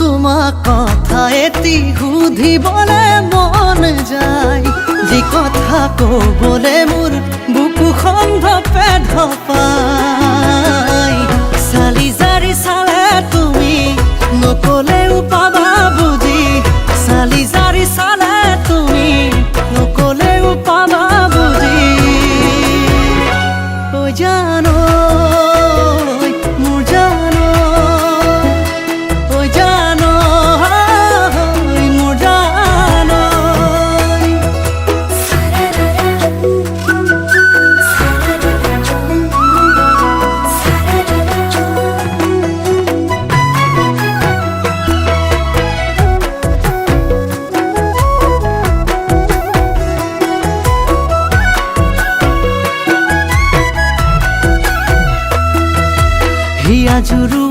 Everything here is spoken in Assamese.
তোমাক কথা এটি সুধিবলে মন যায়, যি কথা কবলে মোৰ বুকুখন ধপে ধপাই। চালি জাৰি চালে তুমি নকলেও পাবা বুজি, চালি জাৰি চালে তুমি নকলেও পাবা বুজি। ঐ জানো মোৰ জানো, ঐ জানো মোৰ জানো। হিয়া জুৰু